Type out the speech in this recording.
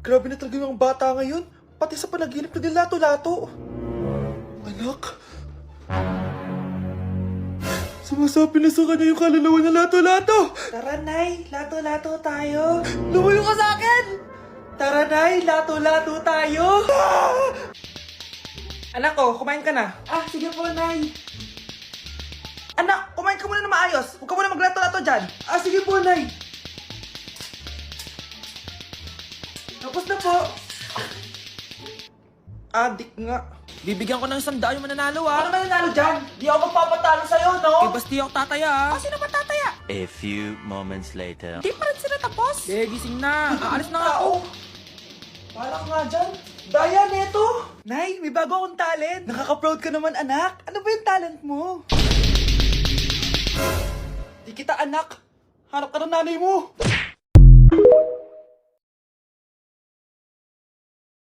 Grabe na talaga yung bata ngayon. Pati sa panaginip na din lato-lato. Anak. Sumasabi na sa kanya yung kaluluwa na lato-lato. Tara, Nay. Lato-lato tayo. Lumayo ka sa akin. Tara, Nay. Lato-lato tayo. Anak ko, kumain ka na. Sige po, Nay. Anak, kumain ka muna na maayos. Huwag ka muna maglato-lato dyan. Sige po, Nay. Tapos na po. Adik nga. Bibigyan ko ng 100 yung mananalo Ano mananalo dyan? Di ako magpapatalo sa'yo, no? Basti ako tataya Sino ba tataya? A few moments later. Di pa rin sila tapos. Gising na. Aalis na nga ako. Parang nga dyan. Daya, neto. Nay, may bago akong talent. Nakaka-proud ka naman, anak. Ano ba yung talent mo? Di kita, anak. Hanap ka ng nanay mo.